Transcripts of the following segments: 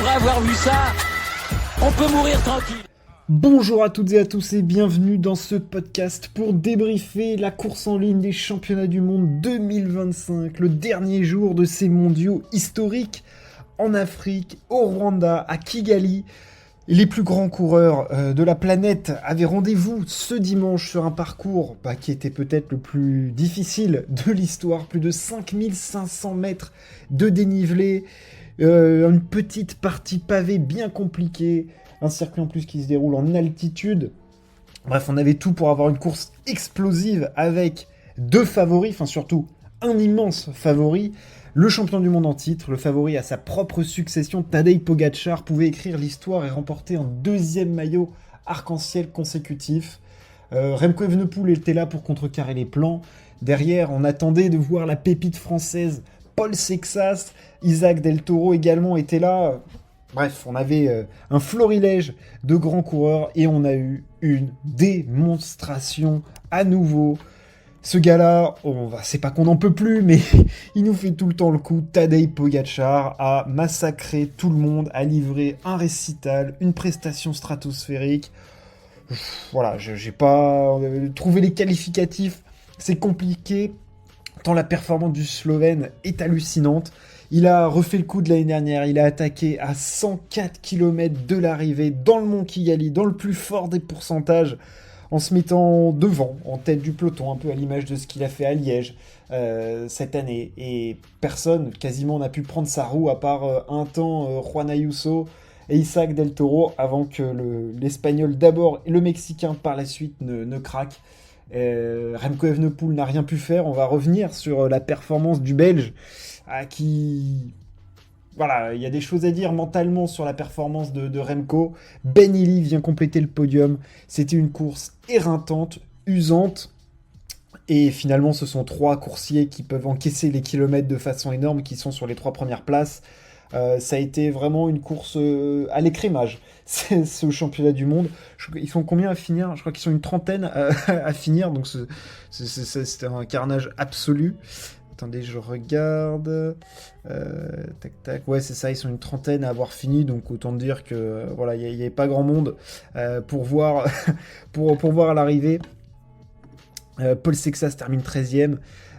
Après avoir vu ça, on peut mourir tranquille. Bonjour à toutes et à tous et bienvenue dans ce podcast pour débriefer la course en ligne des championnats du monde 2025, le dernier jour de ces mondiaux historiques en Afrique, au Rwanda, à Kigali. Les plus grands coureurs de la planète avaient rendez-vous ce dimanche sur un parcours qui était peut-être le plus difficile de l'histoire, plus de 5500 mètres de dénivelé, une petite partie pavée bien compliquée, un circuit en plus qui se déroule en altitude. Bref, on avait tout pour avoir une course explosive avec deux favoris, enfin surtout un immense favori. Le champion du monde en titre, le favori à sa propre succession, Tadej Pogačar, pouvait écrire l'histoire et remporter un deuxième maillot arc-en-ciel consécutif. Remco Evenepoel était là pour contrecarrer les plans. Derrière, on attendait de voir la pépite française Paul Sexas. Isaac Del Toro également était là. Bref, on avait un florilège de grands coureurs et on a eu une démonstration à nouveau. Ce gars-là, c'est pas qu'on n'en peut plus, mais il nous fait tout le temps le coup. Tadej Pogačar a massacré tout le monde, a livré un récital, une prestation stratosphérique. Voilà, j'ai pas trouvé les qualificatifs, c'est compliqué, tant la performance du Slovène est hallucinante. Il a refait le coup de l'année dernière, il a attaqué à 104 km de l'arrivée dans le Mont Kigali, dans le plus fort des pourcentages, en se mettant devant, en tête du peloton, un peu à l'image de ce qu'il a fait à Liège cette année. Et personne, quasiment, n'a pu prendre sa roue, à part un temps Juan Ayuso et Isaac Del Toro, avant que l'Espagnol d'abord et le Mexicain par la suite ne craquent. Remco Evenepoel n'a rien pu faire. On va revenir sur la performance du Belge, qui... Voilà, il y a des choses à dire mentalement sur la performance de Remco. Ben Illy vient compléter le podium. C'était une course éreintante, usante. Et finalement, ce sont trois coursiers qui peuvent encaisser les kilomètres de façon énorme, qui sont sur les trois premières places. Ça a été vraiment une course à l'écrémage, ce championnat du monde. Ils sont combien à finir ? Je crois qu'ils sont une trentaine à finir, donc c'était un carnage absolu. Attendez, je regarde. Tac, tac. Ouais, c'est ça, ils sont une trentaine à avoir fini, donc autant dire que voilà, il n'y avait pas grand monde pour voir, pour voir à l'arrivée. Paul Sexas termine 13e.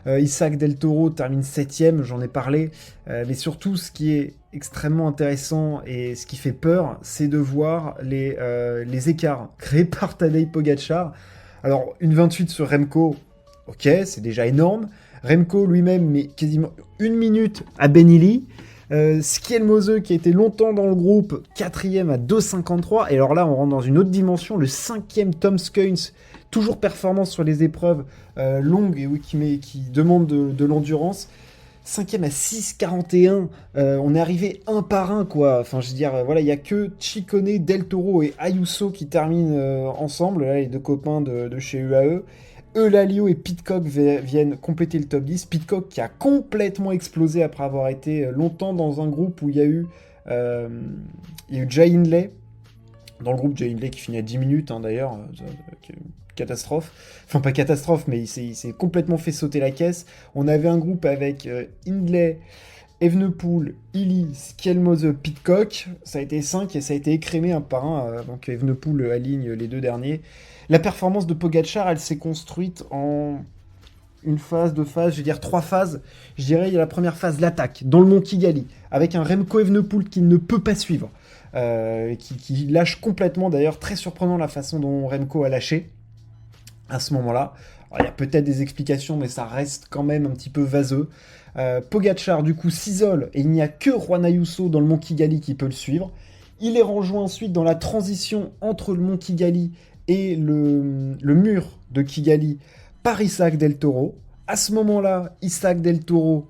Isaac Del Toro termine 7e, j'en ai parlé. Mais surtout, ce qui est extrêmement intéressant et ce qui fait peur, c'est de voir les écarts créés par Tadej Pogačar. Alors, une 28 sur Remco, ok, c'est déjà énorme. Remco lui-même met quasiment une minute à Ben Illy. Skjelmose, qui a été longtemps dans le groupe, 4e à 2,53. Et alors là, on rentre dans une autre dimension. Le 5e Tom Skujns, toujours performance sur les épreuves longues et qui demandent de l'endurance. 5e à 6,41. On est arrivé un par un, quoi. Enfin, je veux dire, voilà, il n'y a que Ciccone, Del Toro et Ayuso qui terminent ensemble, là, les deux copains de chez UAE. Eulalio et Pidcock viennent compléter le top 10. Pidcock qui a complètement explosé après avoir été longtemps dans un groupe où il y a eu Jay Hindley. Dans le groupe, Jay Hindley qui finit à 10 minutes, d'ailleurs. Catastrophe. Enfin, pas catastrophe, mais il s'est complètement fait sauter la caisse. On avait un groupe avec Hindley, Evenepoel, Illy, Skjelmose, Pidcock. Ça a été 5 et ça a été écrémé un par un. Donc Evenepoel aligne les deux derniers. La performance de Pogačar, elle s'est construite en une phase, deux phases, je vais dire trois phases. Je dirais, il y a la première phase, l'attaque, dans le Mont Kigali, avec un Remco Evenepoel qui ne peut pas suivre, qui lâche complètement, d'ailleurs, très surprenant la façon dont Remco a lâché à ce moment-là. Alors, il y a peut-être des explications, mais ça reste quand même un petit peu vaseux. Pogačar, du coup, s'isole, et il n'y a que Juan Ayuso dans le Mont Kigali qui peut le suivre. Il est rejoint ensuite dans la transition entre le Mont Kigali et le mur de Kigali par Isaac Del Toro. À ce moment-là, Isaac Del Toro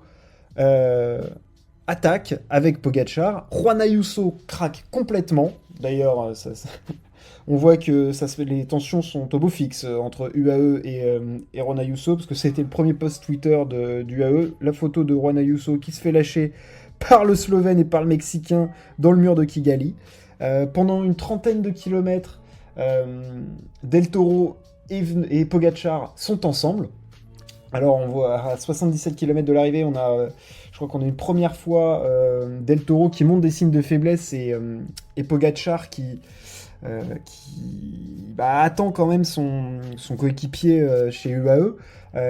attaque avec Pogačar. Juan Ayuso craque complètement. D'ailleurs, on voit que les tensions sont au beau fixe entre UAE et Juan Ayuso, parce que c'était le premier post Twitter d'UAE. La photo de Juan Ayuso qui se fait lâcher par le Slovène et par le Mexicain dans le mur de Kigali. Pendant une trentaine de kilomètres, Del Toro et Pogačar sont ensemble. Alors, on voit à 77 km de l'arrivée, je crois qu'on a une première fois Del Toro qui montre des signes de faiblesse et Pogacar qui attend quand même son coéquipier chez UAE.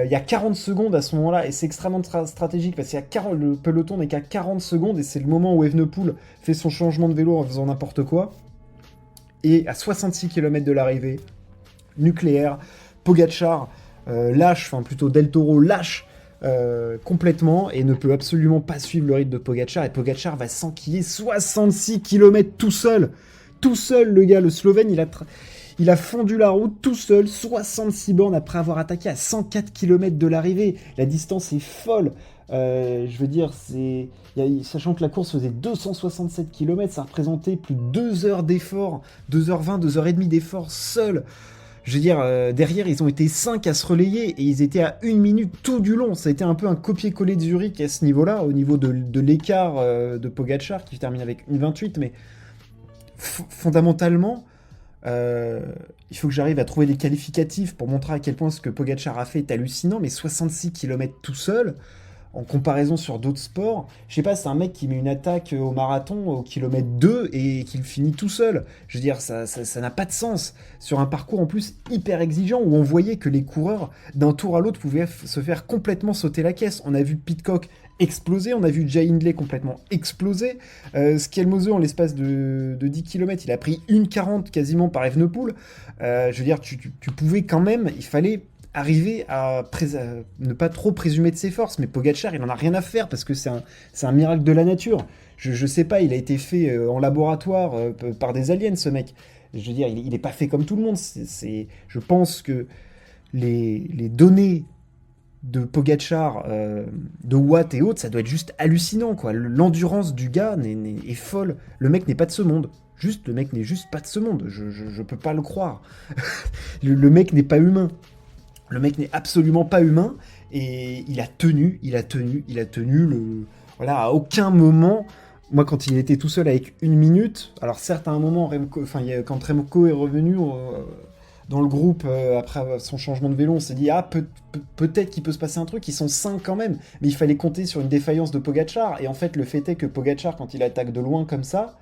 Il y a 40 secondes à ce moment-là, et c'est extrêmement stratégique, parce qu'il y a le peloton n'est qu'à 40 secondes, et c'est le moment où Evenepoel fait son changement de vélo en faisant n'importe quoi. Et à 66 km de l'arrivée, nucléaire, Pogacar lâche, enfin plutôt Del Toro lâche complètement et ne peut absolument pas suivre le rythme de Pogacar, et Pogacar va s'enquiller 66 km tout seul. Tout seul, le gars, le Slovène, il a fendu la route tout seul, 66 bornes après avoir attaqué à 104 km de l'arrivée. La distance est folle. Je veux dire, sachant que la course faisait 267 km, ça représentait plus de 2 heures d'effort, 2h20, 2h30 d'effort seul. Je veux dire, derrière, ils ont été 5 à se relayer et ils étaient à 1 minute tout du long. Ça a été un peu un copier-coller de Zurich à ce niveau-là, au niveau de l'écart de Pogacar, qui termine avec 1,28, mais fondamentalement, il faut que j'arrive à trouver des qualificatifs pour montrer à quel point ce que Pogacar a fait est hallucinant, mais 66 km tout seul, en comparaison sur d'autres sports, je sais pas, c'est un mec qui met une attaque au marathon au kilomètre 2 et qu'il finit tout seul. Je veux dire, ça n'a pas de sens. Sur un parcours en plus hyper exigeant, où on voyait que les coureurs, d'un tour à l'autre, pouvaient se faire complètement sauter la caisse. On a vu Pidcock exploser, on a vu Jay Hindley complètement exploser. Skelmose, en l'espace de 10 km, il a pris 1,40 quasiment par Evenepoel. Je veux dire, tu pouvais quand même, il fallait arriver à ne pas trop présumer de ses forces, mais Pogacar, il en a rien à faire, parce que c'est un miracle de la nature. Je sais pas, il a été fait en laboratoire par des aliens, ce mec. Je veux dire, il est pas fait comme tout le monde. Je pense que les données de Pogacar, de Watt et autres, ça doit être juste hallucinant, quoi. L'endurance du gars est folle. Le mec n'est pas de ce monde. Le mec n'est juste pas de ce monde. Je peux pas le croire. Le mec n'est pas humain. Le mec n'est absolument pas humain, et il a tenu voilà, à aucun moment. Moi, quand il était tout seul avec 1 minute, alors certes, à un moment, quand Remco est revenu dans le groupe après son changement de vélo, on s'est dit, peut-être qu'il peut se passer un truc, ils sont 5 quand même, mais il fallait compter sur une défaillance de Pogacar, et en fait, le fait est que Pogacar, quand il attaque de loin comme ça,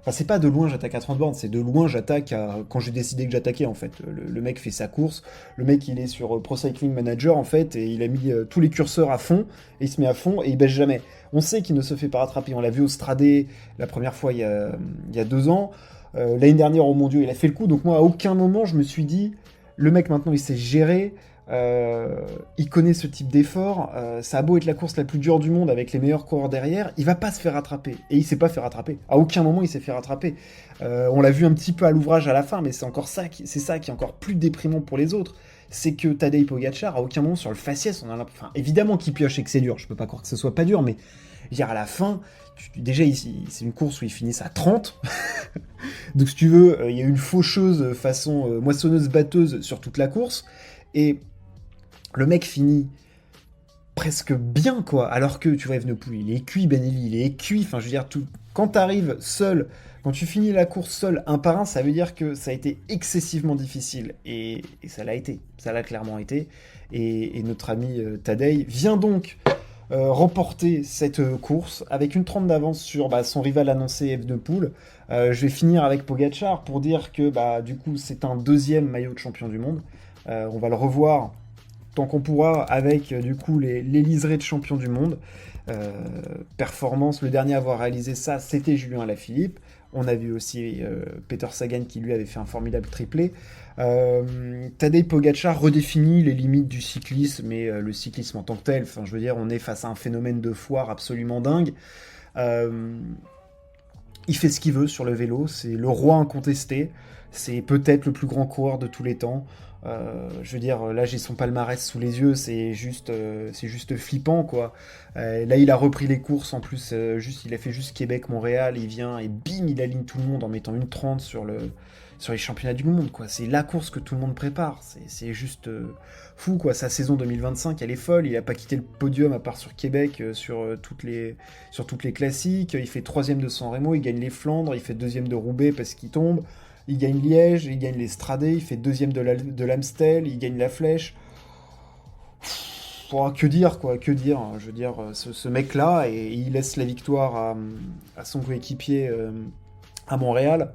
enfin, c'est pas de loin j'attaque à 30 bornes, c'est de loin j'attaque quand j'ai décidé que j'attaquais, en fait. Le mec fait sa course, le mec il est sur Pro Cycling Manager, en fait, et il a mis tous les curseurs à fond, et il se met à fond, et il baisse jamais. On sait qu'il ne se fait pas rattraper, on l'a vu au Stradé la première fois il y a 2 ans, l'année dernière au Mondiaux il a fait le coup, donc moi à aucun moment je me suis dit, le mec maintenant il sait gérer, il connaît ce type d'effort, ça a beau être la course la plus dure du monde avec les meilleurs coureurs derrière, il va pas se faire rattraper, et il s'est pas fait rattraper, à aucun moment il s'est fait rattraper. On l'a vu un petit peu à l'ouvrage à la fin, mais c'est ça qui est encore plus déprimant pour les autres, c'est que Tadej Pogacar, à aucun moment sur le faciès, enfin, évidemment qu'il pioche et que c'est dur, je peux pas croire que ce soit pas dur, mais dire à la fin, déjà c'est une course où ils finissent à 30, donc si tu veux, il y a une faucheuse façon moissonneuse-batteuse sur toute la course, et le mec finit presque bien, quoi, alors que, tu vois, Evenepoel, il est cuit, Benelli, il est cuit, enfin, je veux dire, quand t'arrives seul, quand tu finis la course seul, un par un, ça veut dire que ça a été excessivement difficile, et ça l'a été, ça l'a clairement été, et notre ami Tadej vient donc remporter cette course avec une 30 d'avance sur son rival annoncé Evenepoel. Je vais finir avec Pogacar pour dire que du coup c'est un 2e maillot de champion du monde. On va le revoir tant qu'on pourra avec du coup les liserés de champion du monde. Performance, le dernier à avoir réalisé ça, c'était Julien Alaphilippe. On a vu aussi Peter Sagan qui lui avait fait un formidable triplé. Tadej Pogacar redéfinit les limites du cyclisme, mais le cyclisme en tant que tel, enfin je veux dire, on est face à un phénomène de foire absolument dingue. Il fait ce qu'il veut sur le vélo, c'est le roi incontesté, c'est peut-être le plus grand coureur de tous les temps. Je veux dire, là j'ai son palmarès sous les yeux, c'est juste flippant, quoi. Là il a repris les courses en plus, il a fait juste Québec-Montréal, il vient et bim, il aligne tout le monde en mettant une 30 sur les championnats du monde, quoi. C'est la course que tout le monde prépare, c'est juste fou, quoi. Sa saison 2025 elle est folle, il a pas quitté le podium à part sur Québec, sur toutes les classiques, il fait 3ème de San Remo, il gagne les Flandres, il fait 2ème de Roubaix parce qu'il tombe. Il gagne Liège, il gagne les Stradé, il fait 2ème de l'Amstel, il gagne la Flèche. Que dire, quoi, que dire. Je veux dire, ce mec-là, et il laisse la victoire à son coéquipier à Montréal.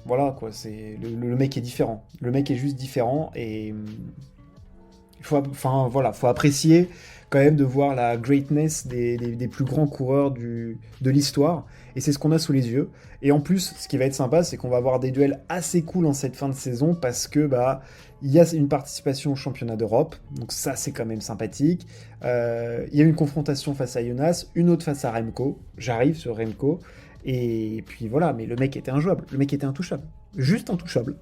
Voilà, quoi, le mec est différent. Le mec est juste différent, et faut apprécier quand même de voir la greatness des plus grands coureurs de l'histoire, et c'est ce qu'on a sous les yeux. Et en plus, ce qui va être sympa, c'est qu'on va avoir des duels assez cool en cette fin de saison, parce que il y a une participation au championnat d'Europe, donc ça c'est quand même sympathique. Il y a une confrontation face à Jonas, une autre face à Remco. J'arrive sur Remco, et puis voilà, mais le mec était injouable, le mec était intouchable. Juste intouchable.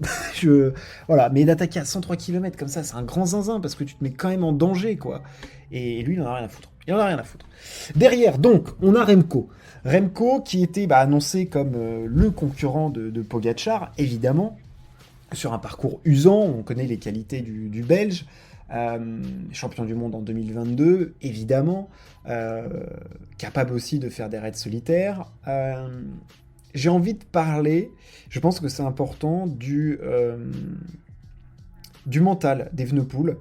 Voilà, mais d'attaquer à 103 km comme ça, c'est un grand zinzin, parce que tu te mets quand même en danger, quoi. Et lui, il en a rien à foutre. Il en a rien à foutre. Derrière, donc, on a Remco. Remco qui était annoncé comme le concurrent de Pogačar, évidemment, sur un parcours usant. On connaît les qualités du Belge, champion du monde en 2022, évidemment, capable aussi de faire des raids solitaires. J'ai envie de parler, je pense que c'est important, du mental d'Evenepoel,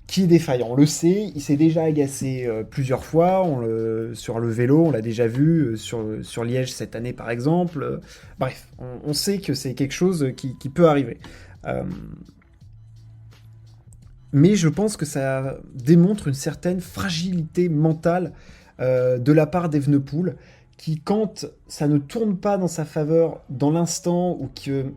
qui est défaillant. On le sait, il s'est déjà agacé plusieurs fois sur le vélo, on l'a déjà vu sur Liège cette année par exemple. Bref, on sait que c'est quelque chose qui peut arriver. Mais je pense que ça démontre une certaine fragilité mentale de la part d'Evenepoel, qui, quand ça ne tourne pas dans sa faveur dans l'instant, ou que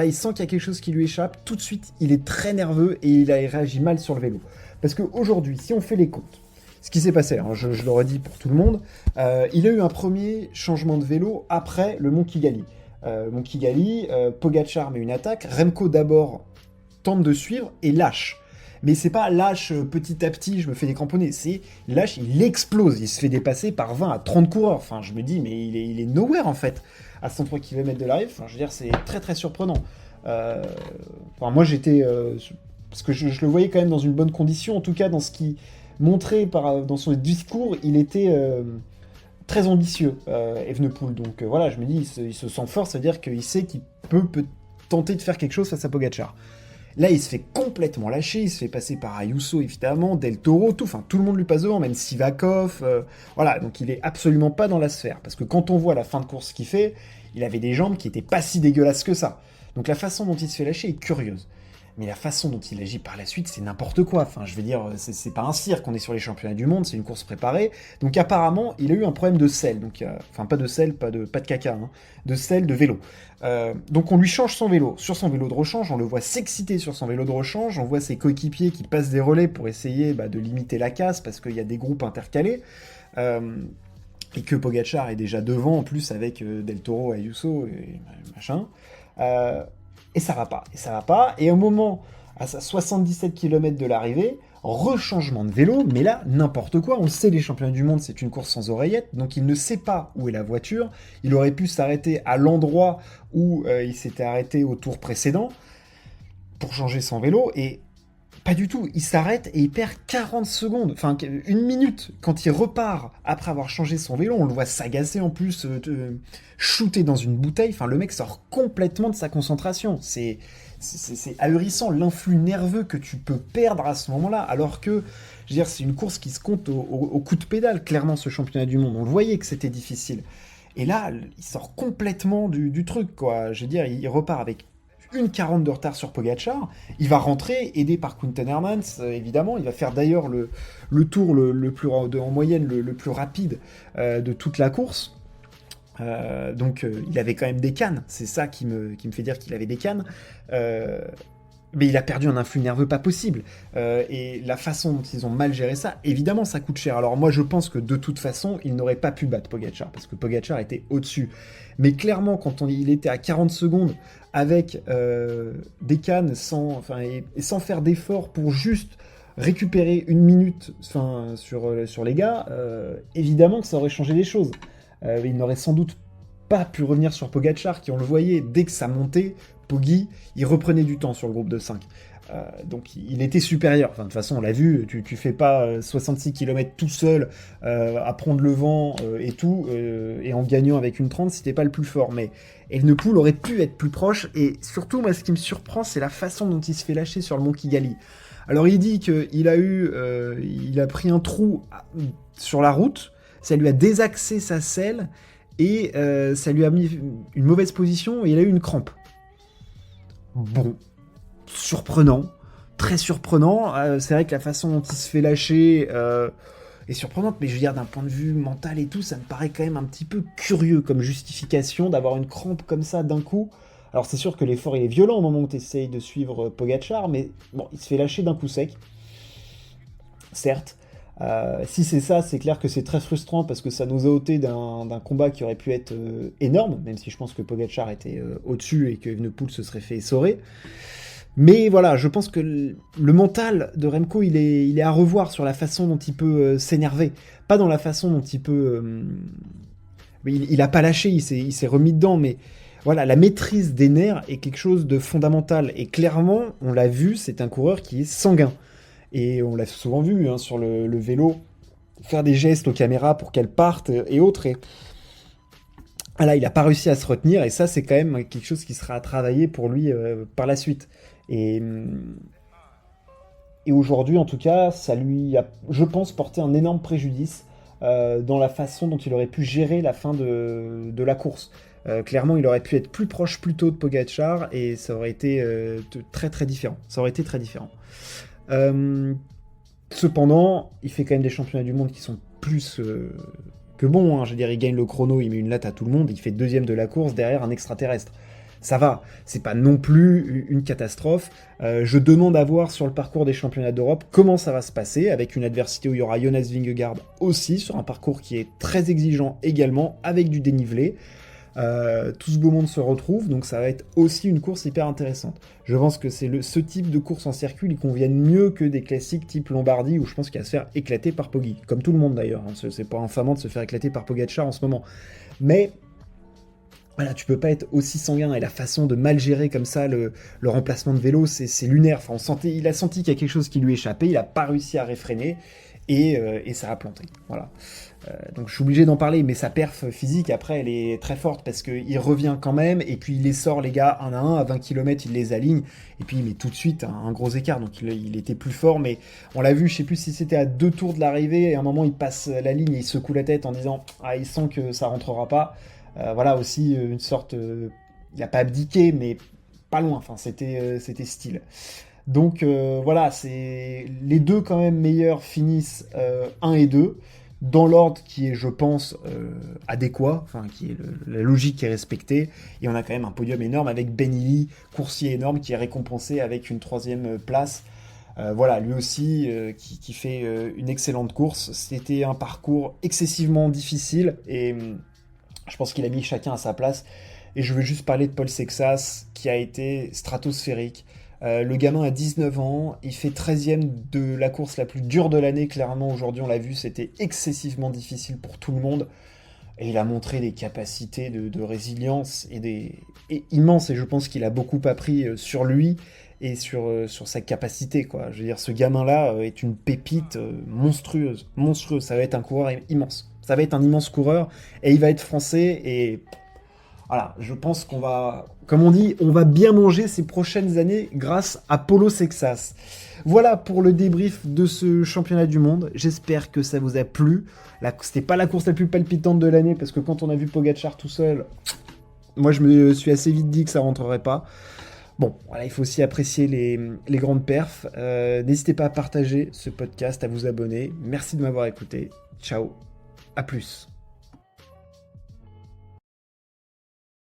il sent qu'il y a quelque chose qui lui échappe, tout de suite il est très nerveux et il réagit mal sur le vélo. Parce qu'aujourd'hui, si on fait les comptes, ce qui s'est passé, je le redis pour tout le monde, il a eu un premier changement de vélo après le Mont Kigali. Mont Kigali, Pogačar met une attaque, Remco d'abord tente de suivre et lâche. Mais c'est pas lâche petit à petit, je me fais décramponner, c'est lâche, il explose, il se fait dépasser par 20 à 30 coureurs. Enfin, je me dis, mais il est nowhere en fait, à 103 km de l'arrivée. Enfin, je veux dire, c'est très très surprenant. Moi j'étais. Parce que je le voyais quand même dans une bonne condition, en tout cas dans ce qu'il montrait dans son discours, il était très ambitieux, Evenepoel. Donc voilà, je me dis, il se sent fort, ça veut dire qu'il sait qu'il peut tenter de faire quelque chose face à Pogačar. Là, il se fait complètement lâcher, il se fait passer par Ayuso, évidemment, Del Toro, tout le monde lui passe devant, même Sivakov, voilà, donc il est absolument pas dans la sphère, parce que quand on voit la fin de course qu'il fait, il avait des jambes qui étaient pas si dégueulasses que ça. Donc la façon dont il se fait lâcher est curieuse. Mais la façon dont il agit par la suite, c'est n'importe quoi. Enfin, je veux dire, c'est pas un cirque, on est sur les championnats du monde, c'est une course préparée. Donc apparemment, il a eu un problème de selle. Donc, enfin, pas de selle, pas de caca, hein, de selle de vélo. Donc on lui change son vélo. Sur son vélo de rechange, on le voit s'exciter sur son vélo de rechange. On voit ses coéquipiers qui passent des relais pour essayer de limiter la casse, parce qu'il y a des groupes intercalés. Et que Pogačar est déjà devant, en plus, avec Del Toro, Ayuso et machin. Et ça va pas. Et au moment, à 77 km de l'arrivée, rechangement de vélo, mais là, n'importe quoi. On le sait, les championnats du monde, c'est une course sans oreillette, donc il ne sait pas où est la voiture. Il aurait pu s'arrêter à l'endroit où il s'était arrêté au tour précédent pour changer son vélo, et pas du tout. Il s'arrête et il perd 40 secondes, enfin une minute, quand il repart après avoir changé son vélo. On le voit s'agacer en plus, shooter dans une bouteille. Enfin, le mec sort complètement de sa concentration. C'est ahurissant l'influx nerveux que tu peux perdre à ce moment-là, alors que, je veux dire, c'est une course qui se compte au coup de pédale, clairement, ce championnat du monde. On le voyait que c'était difficile. Et là, il sort complètement du truc, quoi. Je veux dire, il repart avec une 40 de retard sur Pogačar, il va rentrer, aidé par Quinten Hermans, évidemment. Il va faire d'ailleurs le tour en moyenne le plus rapide de toute la course. Donc il avait quand même des cannes, c'est ça qui me fait dire qu'il avait des cannes. Mais il a perdu un influx nerveux pas possible. Et la façon dont ils ont mal géré ça, évidemment, ça coûte cher. Alors moi, je pense que de toute façon, il n'aurait pas pu battre Pogačar, parce que Pogačar était au-dessus. Mais clairement, quand il était à 40 secondes, avec des cannes, sans faire d'effort pour juste récupérer une minute sur les gars, évidemment que ça aurait changé les choses. Il n'aurait sans doute pas pu revenir sur Pogačar, qui, on le voyait, dès que ça montait, Poggi, il reprenait du temps sur le groupe de 5. Donc il était supérieur. Enfin, de toute façon, on l'a vu, tu fais pas 66 km tout seul à prendre le vent et tout, et en gagnant avec une 30 si t'es pas le plus fort. Mais Evenepoel aurait pu être plus proche, et surtout, moi, ce qui me surprend, c'est la façon dont il se fait lâcher sur le Mont Kigali. Alors il dit qu'il il a pris un trou sur la route, ça lui a désaxé sa selle et ça lui a mis une mauvaise position et il a eu une crampe. Bon, surprenant, très surprenant. C'est vrai que la façon dont il se fait lâcher est surprenante, mais je veux dire, d'un point de vue mental et tout, ça me paraît quand même un petit peu curieux comme justification d'avoir une crampe comme ça d'un coup. Alors c'est sûr que l'effort il est violent au moment où tu essayes de suivre Pogacar, mais bon, il se fait lâcher d'un coup sec. Certes. Si c'est ça, c'est clair que c'est très frustrant parce que ça nous a ôté d'un combat qui aurait pu être énorme, même si je pense que Pogacar était au-dessus et que Evenepoel se serait fait essorer. Mais voilà, je pense que le mental de Remco, il est à revoir sur la façon dont il peut s'énerver. Pas dans la façon dont il peut... il a pas lâché, il s'est remis dedans, mais voilà, la maîtrise des nerfs est quelque chose de fondamental. Et clairement, on l'a vu, c'est un coureur qui est sanguin. Et on l'a souvent vu sur le vélo, faire des gestes aux caméras pour qu'elles partent et autres. Et voilà, il n'a pas réussi à se retenir, et ça, c'est quand même quelque chose qui sera à travailler pour lui par la suite. Et, et aujourd'hui, en tout cas, ça lui a, je pense, porté un énorme préjudice dans la façon dont il aurait pu gérer la fin de la course. Clairement, il aurait pu être plus proche plus tôt de Pogacar, et ça aurait été très très différent. Ça aurait été très différent. Cependant, il fait quand même des championnats du monde qui sont plus que bons. Je veux dire, il gagne le chrono, il met une latte à tout le monde, il fait deuxième de la course derrière un extraterrestre. Ça va, c'est pas non plus une catastrophe. Je demande à voir sur le parcours des championnats d'Europe comment ça va se passer, avec une adversité où il y aura Jonas Vingegaard aussi, sur un parcours qui est très exigeant également, avec du dénivelé. Tout ce beau monde se retrouve, donc ça va être aussi une course hyper intéressante. Je pense que c'est ce type de course en circuit, ils conviennent mieux que des classiques type Lombardie, où je pense qu'il va se faire éclater par Poggi, comme tout le monde d'ailleurs, c'est pas infamant de se faire éclater par Pogacar en ce moment. Mais voilà, tu peux pas être aussi sanguin, et la façon de mal gérer comme ça le remplacement de vélo, c'est lunaire. Enfin, il a senti qu'il y a quelque chose qui lui échappait, il a pas réussi à réfréner, et ça a planté. Voilà. Donc je suis obligé d'en parler, mais sa perf physique, après, elle est très forte, parce qu'il revient quand même, et puis il les sort, les gars, un à un, à 20 km, il les aligne, et puis il met tout de suite un gros écart, donc il était plus fort, mais on l'a vu, je sais plus si c'était à 2 tours de l'arrivée, et à un moment, il passe la ligne, et il secoue la tête en disant « Ah, il sent que ça rentrera pas ». Voilà aussi une sorte... il n'a pas abdiqué, mais pas loin, enfin, c'était style. Donc voilà, c'est les deux quand même meilleurs finissent 1 et 2, dans l'ordre qui est, je pense, adéquat, enfin qui est la logique qui est respectée, et on a quand même un podium énorme avec Ben Illy, coursier énorme, qui est récompensé avec une 3e place. Voilà, lui aussi qui fait une excellente course. C'était un parcours excessivement difficile, et je pense qu'il a mis chacun à sa place. Et je veux juste parler de Paul Sexas, qui a été stratosphérique. Le gamin a 19 ans, il fait 13e de la course la plus dure de l'année, clairement aujourd'hui on l'a vu, c'était excessivement difficile pour tout le monde, et il a montré des capacités de résilience immenses, et je pense qu'il a beaucoup appris sur lui et sur sa capacité, quoi. Je veux dire, ce gamin-là est une pépite monstrueuse, ça va être un coureur immense, ça va être un immense coureur, et il va être français, et... Voilà, je pense qu'on va, comme on dit, on va bien manger ces prochaines années grâce à Paulo Sexas. Voilà pour le débrief de ce championnat du monde. J'espère que ça vous a plu. C'était pas la course la plus palpitante de l'année, parce que quand on a vu Pogacar tout seul, moi je me suis assez vite dit que ça rentrerait pas. Bon, voilà, il faut aussi apprécier les grandes perfs. N'hésitez pas à partager ce podcast, à vous abonner. Merci de m'avoir écouté. Ciao, à plus.